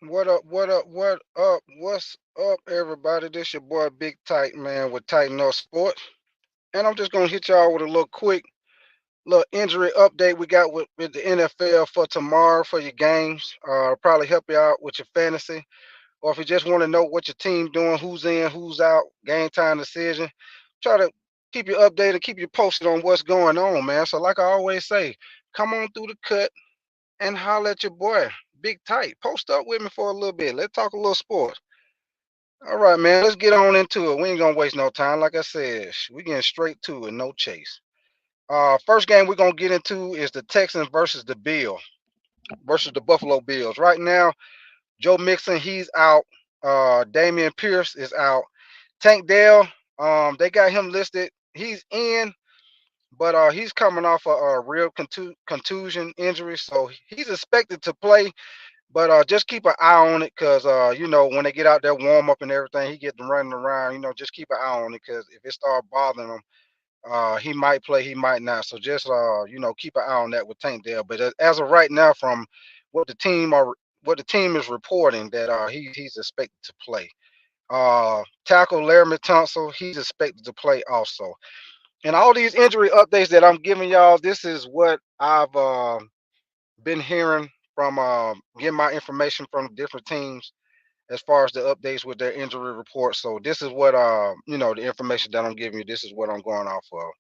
What up? What up? What up? What's up, everybody? This your boy Big Tight Man with Tighten Up Sports, and I'm just gonna hit y'all with a little quick little injury update we got with the NFL for tomorrow for your games. Probably help you out with your fantasy, or if you just want to know what your team doing, who's in, who's out, game time decision. Try to keep you updated, keep you posted on what's going on, man. So, like I always say, come on through the cut and holler at your boy, Big Tight. Post up with me for a little bit. Let's talk a little sports. All right, man. Let's get on into it. We ain't gonna waste no time. Like I said, we getting straight to it. No chase. First game we're gonna get into is the Texans versus the Bill versus the Buffalo Bills. Right now, Joe Mixon he's out. Damian Pierce is out. Tank Dell, they got him listed. He's in, but he's coming off a real contusion injury, so he's expected to play. But just keep an eye on it, cause when they get out there warm up and everything, he get them running around. Just keep an eye on it, cause if it start bothering him, he might play, he might not. So just keep an eye on that with Tank Dell. But as of right now, from what the team are what the team is reporting, that he's expected to play. Tackle Laramie Tunsil, he's expected to play also. And all these injury updates that I'm giving y'all, this is what I've been hearing from getting my information from different teams as far as the updates with their injury reports. So this is what the information that I'm giving you. This is what I'm going off of.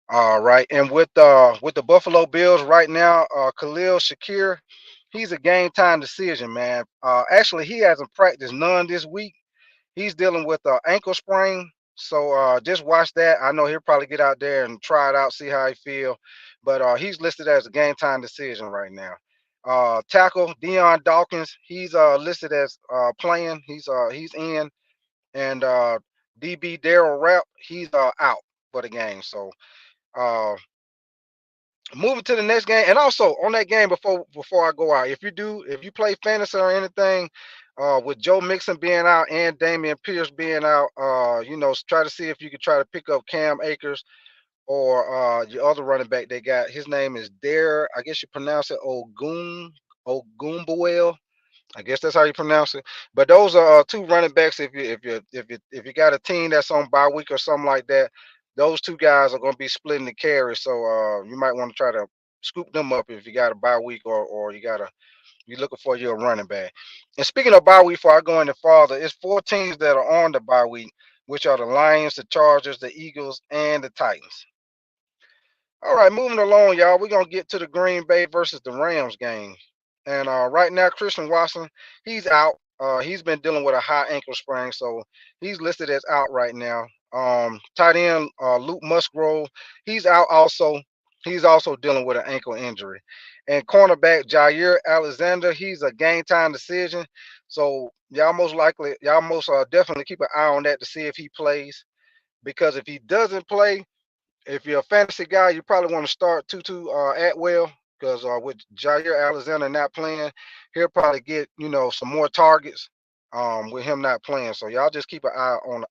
All right, and with the Buffalo Bills right now, Khalil Shakir, he's a game time decision, man. Actually, he hasn't practiced none this week. He's dealing with an ankle sprain. So just watch that. I know he'll probably get out there and try it out, see how he feel. But he's listed as a game time decision right now. Tackle Dion Dawkins, he's listed as playing. He's in, and DB Daryl Rapp, he's out for the game. So uh, moving to the next game, and also on that game before I go out, if you play fantasy or anything, with Joe Mixon being out and Damian Pierce being out, try to see if you could try to pick up Cam Akers or your other running back they got. His name is Dare. I guess you pronounce it Ogunboel. I guess that's how you pronounce it. But those are two running backs. If you got a team that's on bye week or something like that, those two guys are going to be splitting the carry. So you might want to try to scoop them up if you got a bye week or you're looking for your running back. And speaking of bye week, before I go any farther, it's four teams that are on the bye week, which are the Lions, the Chargers, the Eagles, and the Titans. All right, moving along, y'all. We're gonna get to the Green Bay versus the Rams game. And right now, Christian Watson, he's out. He's been dealing with a high ankle sprain, so he's listed as out right now. Tight end Luke Musgrove, he's out also. He's also dealing with an ankle injury. And cornerback Jair Alexander, he's a game time decision. So y'all most definitely keep an eye on that to see if he plays. Because if he doesn't play, if you're a fantasy guy, you probably want to start Tutu Atwell, because with Jair Alexander not playing, he'll probably get some more targets with him not playing. So y'all just keep an eye on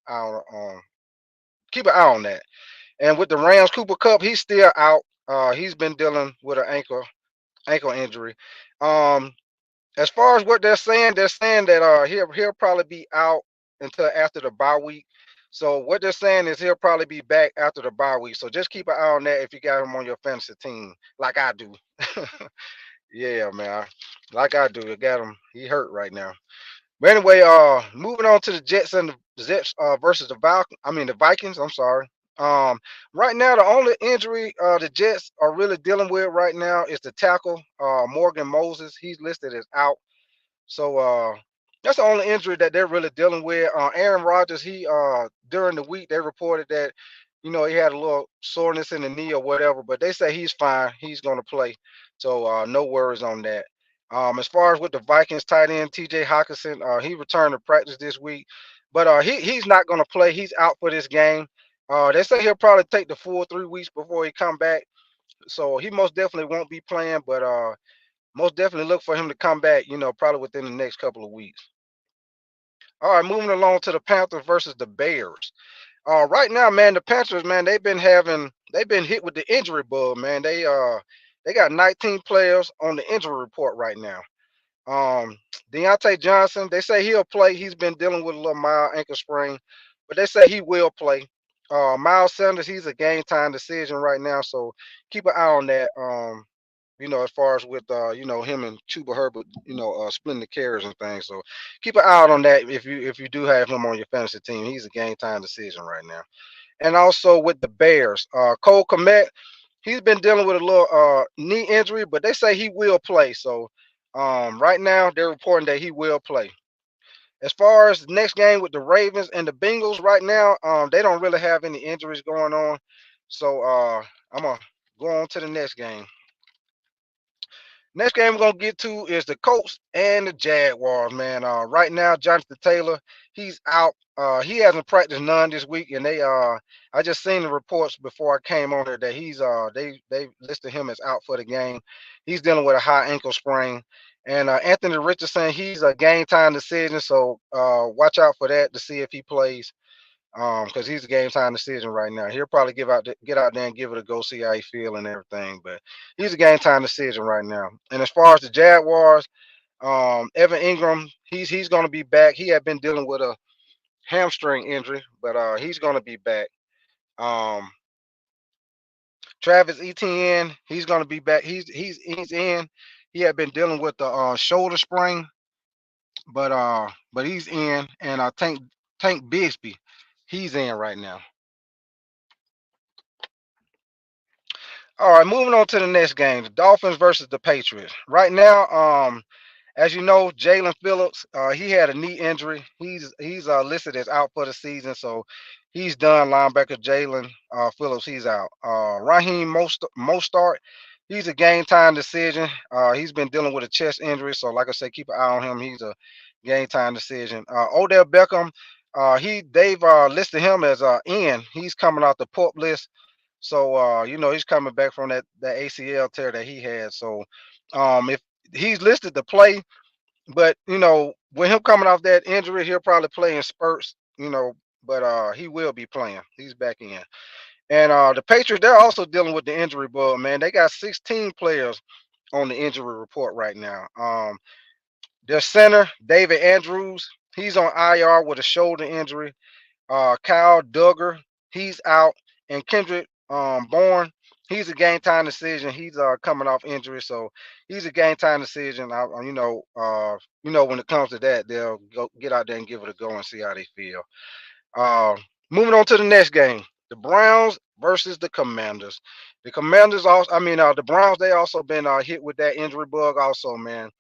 that. And with the Rams, Cooper Cup, he's still out. He's been dealing with an ankle injury. Um, as far as what they're saying that he'll probably be out until after the bye week. So what they're saying is he'll probably be back after the bye week. So just keep an eye on that if you got him on your fantasy team, like I do. Yeah, man, like I do. I got him. He hurt right now. But anyway, moving on to the Jets and the Jets versus the Vikings. I'm sorry. Um, right now, the only injury the Jets are really dealing with right now is the tackle Morgan Moses. He's listed as out. So that's the only injury that they're really dealing with. Aaron Rodgers, he during the week they reported that he had a little soreness in the knee or whatever, but they say he's fine. He's going to play. So no worries on that. As far as with the Vikings tight end T.J. Hawkinson, he returned to practice this week, but he's not going to play. He's out for this game. They say he'll probably take the full 3 weeks before he come back. So he most definitely won't be playing, but most definitely look for him to come back, probably within the next couple of weeks. All right, moving along to the Panthers versus the Bears. Right now, man, the Panthers, man, they've been hit with the injury bug, man. They got 19 players on the injury report right now. Um, Deontay Johnson, they say he'll play. He's been dealing with a little mild ankle sprain, but they say he will play. Miles Sanders, he's a game time decision right now, so keep an eye on that. As far as with him and Chuba Herbert, splitting the carries and things. So keep an eye out on that if you do have him on your fantasy team. He's a game time decision right now. And also with the Bears, Cole Kmet, he's been dealing with a little knee injury, but they say he will play. So right now they're reporting that he will play. As far as the next game with the Ravens and the Bengals, right now they don't really have any injuries going on. So I'm gonna go on to the next game. Next game we're gonna get to is the Colts and the Jaguars, man. Right now, Jonathan Taylor, he's out. He hasn't practiced none this week, and I just seen the reports before I came on here that they listed him as out for the game. He's dealing with a high ankle sprain, and Anthony Richardson, he's a game time decision, so watch out for that to see if he plays. Because he's a game time decision right now. He'll probably get out there and give it a go, see how he feel and everything. But he's a game time decision right now. And as far as the Jaguars, Evan Ingram, he's going to be back. He had been dealing with a hamstring injury, but he's going to be back. Um, Travis Etienne, he's going to be back. He's in. He had been dealing with the shoulder sprain, but he's in. And Tank Bigsby, he's in right now. All right, moving on to the next game, the Dolphins versus the Patriots. Right now, as you know, Jalen Phillips, he had a knee injury. He's listed as out for the season, so he's done. Linebacker Jalen Phillips, he's out. Raheem Mostart, he's a game time decision. He's been dealing with a chest injury, so like I said, keep an eye on him. He's a game time decision. Odell Beckham, they've listed him as in. He's coming off the PUP list. So he's coming back from that ACL tear that he had. So if he's listed to play, but with him coming off that injury, he'll probably play in spurts. But he will be playing. He's back in. And the Patriots, they're also dealing with the injury bug, man. They got 16 players on the injury report right now. Their center, David Andrews, he's on IR with a shoulder injury. Kyle Duggar, he's out, and Kendrick Bourne, he's a game time decision. He's coming off injury, so he's a game time decision. When it comes to that, they'll go get out there and give it a go and see how they feel. Uh, Moving on to the next game, the Browns versus the Commanders. The Commanders also, the Browns, they also been hit with that injury bug, also, man.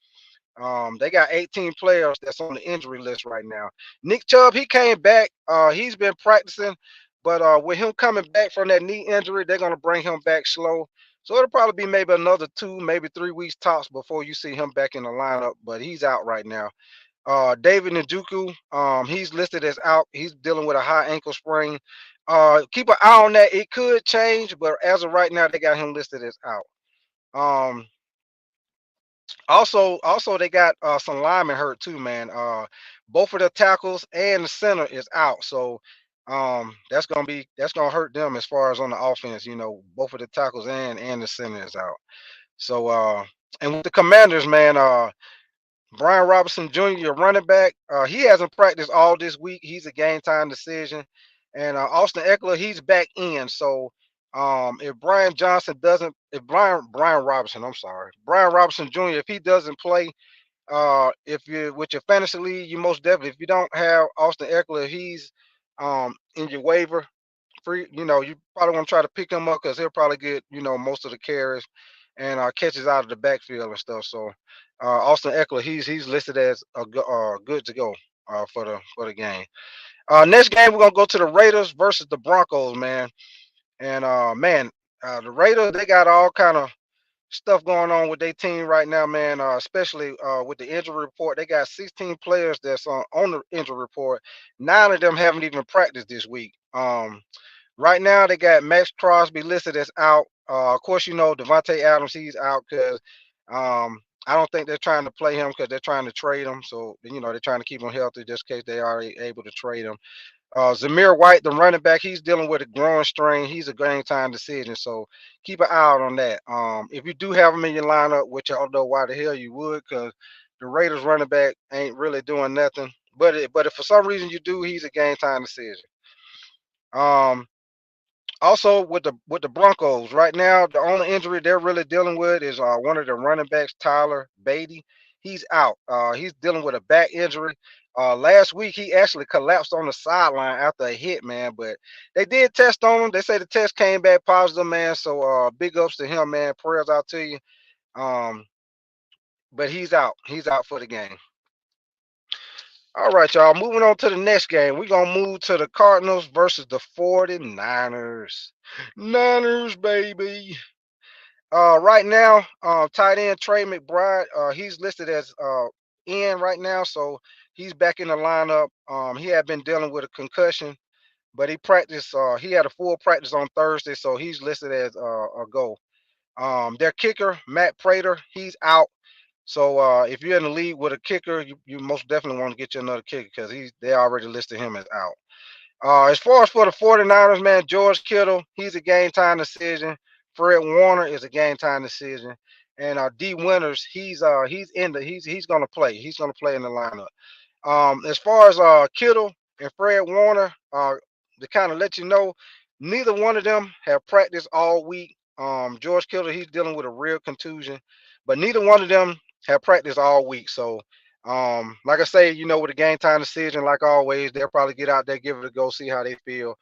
They got 18 players that's on the injury list right now. Nick Chubb, he came back. He's been practicing, but with him coming back from that knee injury, they're gonna bring him back slow. So it'll probably be maybe another 2, maybe 3 weeks tops before you see him back in the lineup. But he's out right now. David Njoku, he's listed as out. He's dealing with a high ankle sprain. Keep an eye on that. It could change, but as of right now, they got him listed as out. Um, also, they got some linemen hurt too, man. Both of the tackles and the center is out, so that's gonna hurt them as far as on the offense. Both of the tackles and the center is out. So and with the Commanders, man, Brian Robinson Jr., your running back, he hasn't practiced all this week. He's a game time decision, and Austin Eckler, he's back in. So if Brian Robinson, I'm sorry, Brian Robinson Jr., if he doesn't play, if you with your fantasy league, you most definitely. If you don't have Austin Eckler, he's in your waiver free. You probably want to try to pick him up because he'll probably get most of the carries and catches out of the backfield and stuff. So Austin Eckler, he's listed as good to go for the game. Next game we're gonna go to the Raiders versus the Broncos, man. And man, the Raiders, they got all kind of stuff going on with their team right now, man. Especially with the injury report, they got 16 players that's on the injury report. 9 of them haven't even practiced this week. Right now they got Max Crosby listed as out. Of course, Devontae Adams, he's out because I don't think they're trying to play him because they're trying to trade him. So they're trying to keep him healthy just in case they are able to trade him. Zamir White, the running back, he's dealing with a growing strain. He's a game time decision, so keep an eye out on that. If you do have him in your lineup, which I don't know why the hell you would, because the Raiders running back ain't really doing nothing. But if for some reason you do, he's a game time decision. Um, Also with the Broncos right now, the only injury they're really dealing with is one of the running backs, Tyler Beatty. He's out. He's dealing with a back injury. Last week he actually collapsed on the sideline after a hit, man. But they did test on him. They say the test came back positive, man. So big ups to him, man. Prayers out to you. Um, but he's out. He's out for the game. All right, y'all. Moving on to the next game. We're going to move to the Cardinals versus the 49ers. Niners, baby. Right now, tight end Trey McBride, he's listed as in right now, so he's back in the lineup. He had been dealing with a concussion, but he practiced. He had a full practice on Thursday, so he's listed as a go. Their kicker Matt Prater, he's out. So if you're in the league with a kicker, you most definitely want to get you another kicker because they already listed him as out. As far as for the 49ers, man, George Kittle, he's a game time decision. Fred Warner is a game time decision. And D Winters, he's gonna play. He's gonna play in the lineup. As far as Kittle and Fred Warner, to kind of let you know, neither one of them have practiced all week. George Kittle, he's dealing with a real contusion, but neither one of them have practiced all week. So, like I say, with a game time decision, like always, they'll probably get out there, give it a go, see how they feel.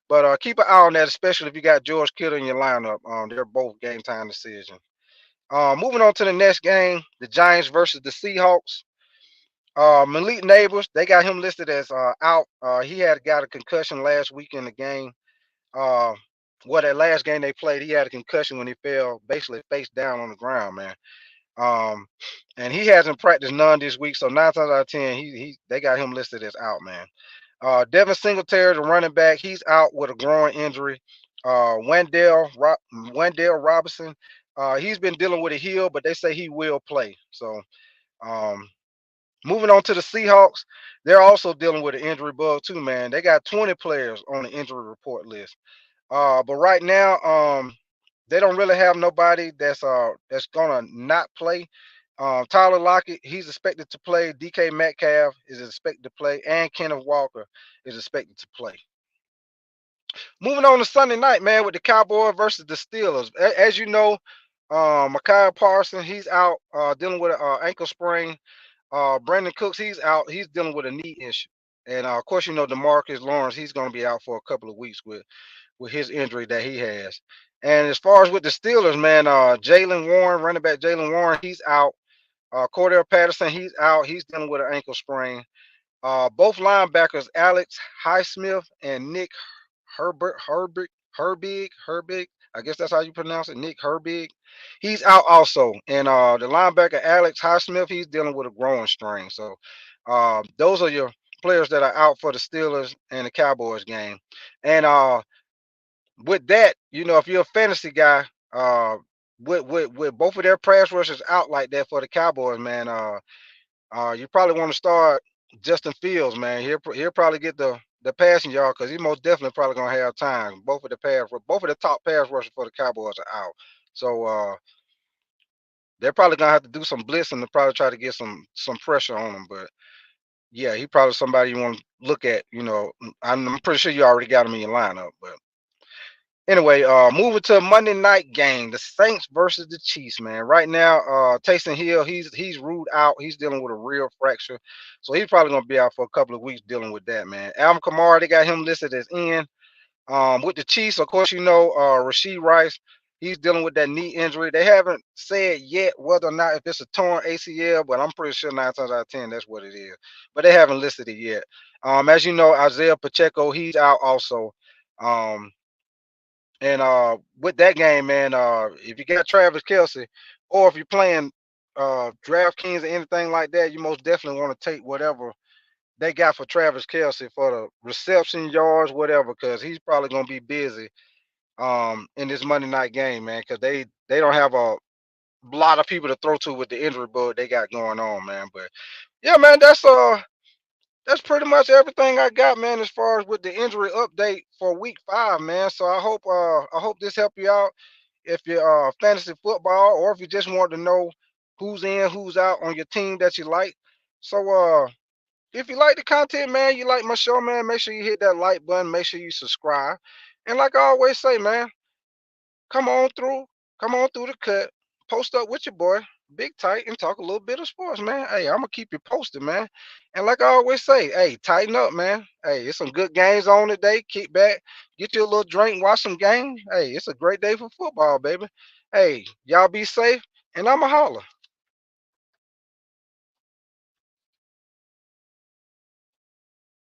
But keep an eye on that, especially if you got George Kittle in your lineup. They're both game time decisions. Moving on to the next game, the Giants versus the Seahawks. Malik Neighbors, they got him listed as out. He had got a concussion last week in the game. Uh, that last game they played, he had a concussion when he fell, basically face down on the ground, man. Um, and he hasn't practiced none this week, so 9 times out of 10, they got him listed as out, man. Devin Singletary, the running back, he's out with a groin injury. Wendell Robinson, he's been dealing with a heel, but they say he will play. So. Um, Moving on to the Seahawks, they're also dealing with an injury bug too, man. They got 20 players on the injury report list. But right now, they don't really have nobody that's gonna not play. Tyler Lockett, he's expected to play. DK Metcalf is expected to play, and Kenneth Walker is expected to play. Moving on to Sunday night, man, with the Cowboys versus the Steelers. As you know, Micaiah Parsons, he's out dealing with an ankle sprain. Brandon Cooks, he's out. He's dealing with a knee issue. And of course, DeMarcus Lawrence, he's going to be out for a couple of weeks with his injury that he has. And as far as with the Steelers, man, Jaylen Warren, running back Jaylen Warren, he's out. Cordell Patterson, he's out. He's dealing with an ankle sprain. Both linebackers, Alex Highsmith and Nick Herbig. I guess that's how you pronounce it. Nick Herbig. He's out also. And the linebacker Alex Highsmith, he's dealing with a growing strain. So those are your players that are out for the Steelers and the Cowboys game. And with that, if you're a fantasy guy, with both of their pass rushers out like that for the Cowboys, man, you probably want to start Justin Fields, man. He'll probably get the passing yard because he most definitely probably gonna have time. Both of the top pass rushers for the Cowboys are out, so they're probably gonna have to do some blitzing to probably try to get some pressure on him. But yeah, he probably somebody you want to look at. I'm pretty sure you already got him in your lineup, but. Anyway, moving to a Monday night game, the Saints versus the Chiefs, man. Right now, Taysom Hill, he's ruled out. He's dealing with a real fracture, so he's probably gonna be out for a couple of weeks dealing with that, man. Alvin Kamara, they got him listed as in. With the Chiefs, of course, Rashee Rice, he's dealing with that knee injury. They haven't said yet whether or not if it's a torn ACL, but I'm pretty sure 9 times out of 10 that's what it is. But they haven't listed it yet. As you know, Isaiah Pacheco, he's out also. Um, and with that game, man, if you got Travis Kelsey, or if you're playing DraftKings or anything like that, you most definitely want to take whatever they got for Travis Kelsey for the reception yards, whatever, because he's probably gonna be busy in this Monday night game, man, because they don't have a lot of people to throw to with the injury bug they got going on, man. But yeah, man, that's pretty much everything I got, man, as far as with the injury update for week 5, man. So I hope this helped you out if you're fantasy football or if you just want to know who's in, who's out on your team that you like. So if you like the content, man, you like my show, man, make sure you hit that like button, make sure you subscribe. And like I always say, man, come on through, come on through the cut, post up with your boy, Big Tight, and talk a little bit of sports, man. Hey, I'm gonna keep you posted, man. And like I always say, hey, tighten up, man. Hey, it's some good games on today. Kick back, get you a little drink, watch some games. Hey, it's a great day for football, baby. Hey, y'all be safe, and I'ma holler.